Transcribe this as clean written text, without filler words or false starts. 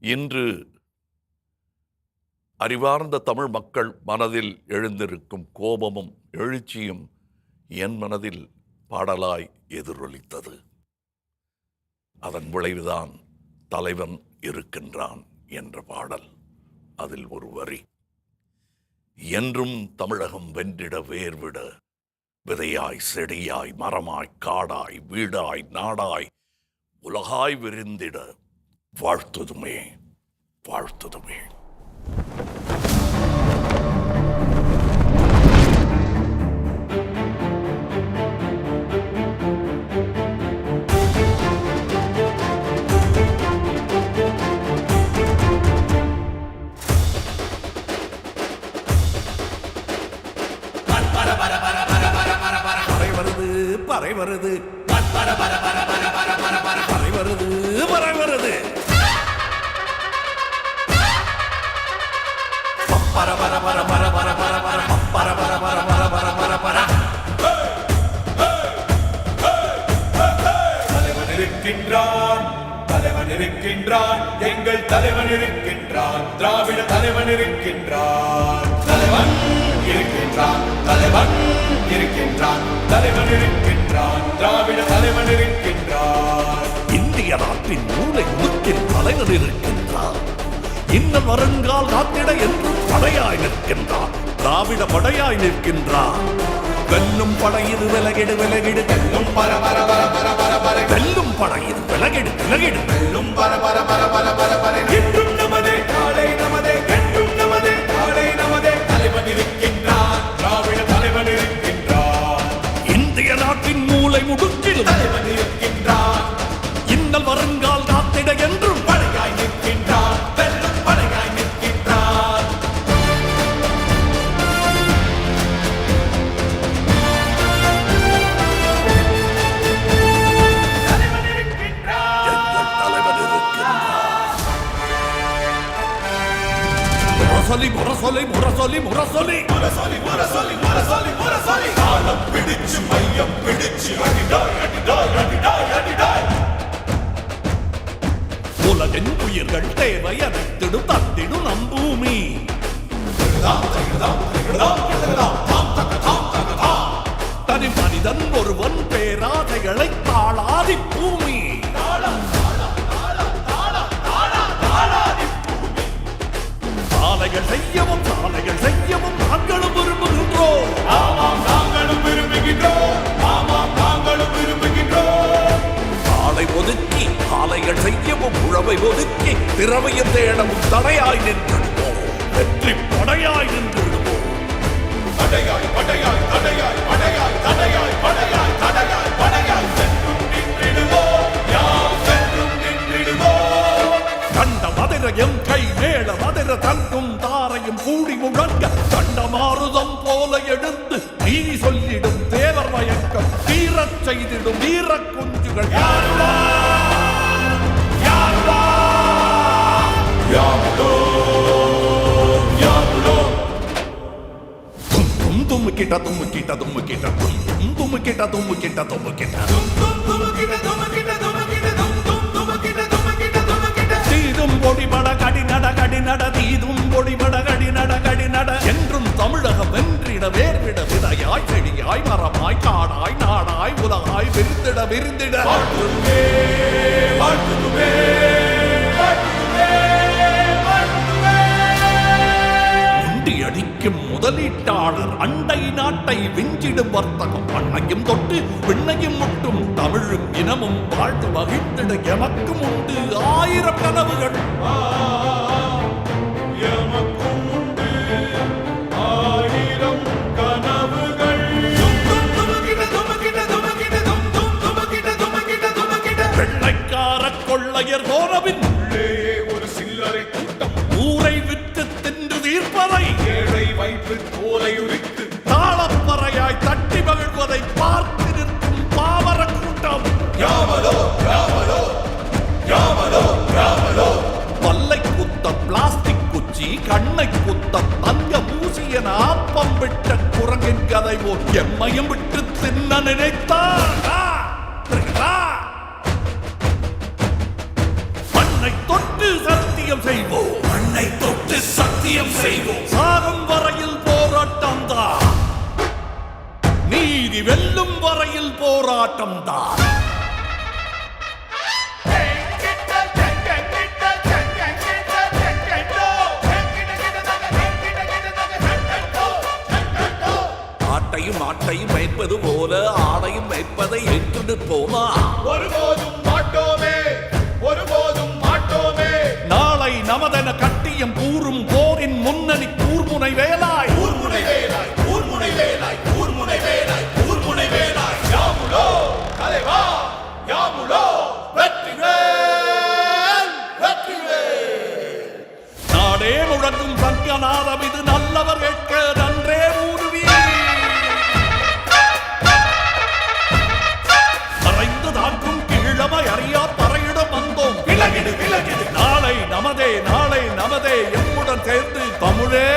இன்று அறிவார்ந்த தமிழ் மக்கள் மனதில் எழுந்திருக்கும் கோபமும் எழுச்சியும் என் மனதில் பாடலாய் எதிரொலித்தது. அதன் விளைவுதான் தலைவன் இருக்கின்றான் என்ற பாடல். அதில் ஒரு வரி, என்றும் தமிழகம் வென்றிட வேர்விட விதையாய் செடியாய் மரமாய் காடாய் வீடாய் நாடாய் உலகாய் விரிந்திட வாழ்த்துதுமே வாழ்த்துதுமே. பறை வருது பறை வருது பறை வருது பர பர பர பர பர பர பர பர பர பர பர பர பர பர. தலைவன் இருக்கின்றான், தலைவன் இருக்கின்றான், எங்கள் தலைவன் இருக்கின்றான், திராவிட தலைவன் இருக்கின்றான், தலைவன் இருக்கின்றான், தலைவன் இருக்கின்றான், தலைவன் இருக்கின்றான், திராவிட தலைவன் இருக்கின்றான். இந்திய நாட்டின் மூளை முக்கில் தலைவன் இருக்கின்றான். இன்னும் வருங்கால் காத்திட என்றும் படையாய் நிற்கின்றான், திராவிட படையாய் நிற்கின்றான். வெல்லும் படையிரு விலகிடு விலகிடு வெல்லும் பர பர பர பர பர பர வெல்லும் படையிரு விலகிடு விலகிடு வெல்லும் பர பர பர பர பர பர. என்றும் நமதே நாளை நமதே, என்றும் நமதே நாளை நமதே, தலைவன் இருக்கின்றான், திராவிட தலைவன் இருக்கின்றான். இந்திய நாட்டின் மூளை முடுக்கில் தலைவன் இருக்கின்றான். இன்னல் வருங்கால் காத்திட என்றும் படையாய் நிற்கின்றான், வெல்லும் படையாய் நிற்கின்றான். தலைவன் இருக்கின்றான், எங்கள் தலைவன் இருக்கின்றான். முரசொலி முரசொலி முரசொலி முரசொலி முரசொலி முரசொலி முரசொலி முரசொலி. காலம் பிடிச்சு மையம் பிடிச்சு அடிடாய் அடிடாய் அடிடாய் அடிடாய். உலகின் உயிர்கள் தேவை அனைத்திடும் தத்திடும் நம் பூமி. தனி மனிதன் ஒருவன் பேராதைகளை தாளாதி பூமி. சாலைகள் செய்யவும் சாலைகள் செய்யவும் நாங்களும் விரும்புகின்றோம். ஆமாம் நாங்களும் விரும்புகின்றோம், ஆமாம் நாங்களும் விரும்புகின்றோம். சாலை ஒதுக்கி சாலைகள் செய்யவும் உழவை ஒதுக்கி திறமையை தேடவும் தடையாய் நின்றுடுவோம், வெற்றி படையாய் நின்றுடுவோம். தடையாய் படையாய் தடையாய் படையாய் தடையாய் படையாய் தடையாய் படையாய் சென்றும் நின்றிடுவோம், யாம் சென்றும் நின்றிடுவோம். கண்ட மதிரையும் கை மேல மதிர தங்கும் தாரையும் கூடி முழங்க கண்ட மாறுதம் போல எழுந்து நீதி சொல்லிடும் தேவர் மயக்கம் தீரச் செய்திடும் வீர குஞ்சுகள். யாருவா யாருவா யாருடோ யாருடோ. தும் தும்முக்கிட்ட தும்முக்கிட்ட தும்முக்கிட்ட தும் தும்முக்கிட்ட தும்முக்கிட்ட தும்முக்கிட்ட தும் தும் தும்முக்கிட்ட தும்முக்கிட்ட தும்முக்கிட்ட தும் தும் தும்முக்கிட்ட தும்முக்கிட்ட தும்முக்கிட்ட. தீதும் பொடிபட கடிநட கடிநட தீதும் பொடிபட கடிநட கடிநட. என்றும் தமிழகம் வென்றிட வேர்விட விதையாய் செடியாய் மரமாய் காடாய் நாடாய் உலகாய் விரிந்திட விரிந்திட வாழ்த்துமே வாழ்த்துமே வாழ்த்துமே வாழ்த்துமே. முண்டி அடிக்கும் முதலீட்டாளர் அண்டை நாட்டை விஞ்சிடும் வர்த்தகம் மண்ணையும் தொட்டு விண்ணையும் முட்டும் தமிழும் இனமும் வாழ்த்து வகித்திட எமக்கும் உண்டு ஆயிரம் கனவுகள். எமக்கும் உண்டு ஆயிரம் கனவுகள். வெள்ளைக்கார கொள்ளையர் போனபின் உள்ளேயே ஒரு சில்லறை கூட்டம் ஊரை விட்டு தின்று தீர்ப்பதை ஏழை வைப்பு தோலை உரித்து தாளப்பறையாய் தட்டி மகிழ்வதை பார்த்து நிற்கும் பாவர கூட்டம். யாமலோ யாமலோ யாமலோ யாமலோ. பல்லை குத்த பிளாஸ்டிக் குச்சி கண்ணை குத்த தங்க பூசிய ஆப்பம் விட்ட குரங்கின் கதை போல் எம்மையும் விட்டு தின்ன நினைத்தார். மண்ணை தொட்டு சத்தியம் செய்வோம், மண்ணை தொட்டு சத்தியம் செய்வோம். சாகும் வரையில் போராட்டம் தான், நீதி வெல்லும் வரையில் போராட்டம் தான். ஆட்டையும் ஆட்டையும் வைப்பது போல ஆடையும் வைப்பதை ஏற்று போமா. ஒருபோதும் மாட்டோமே, ஒருபோதும் மாட்டோமே. நாளை நமதென கட்டியம் கூறும் போரின் முன்னணி கூர்முனை வேலாய், கூர்முனை வேலாய், கூர்முனை வேலாய், கூர்முனை வேலாய், கூர்முனை வேலாய். யாமுலோ தலைவா, யாமுலோ வெற்றிவேல், வெற்றிவேல். நாடே முழங்கும் சங்கநாதம் இது நல்லவர் கேட்க நன்றே ஊருவி. மறைந்து தாக்கும் கீழமை அறியா பறையிடம் வந்தோம், விலகிடு விலகிடு. நாளை நமதே, நாளை நமதே, எம்முடன் சேர்ந்து தமிழே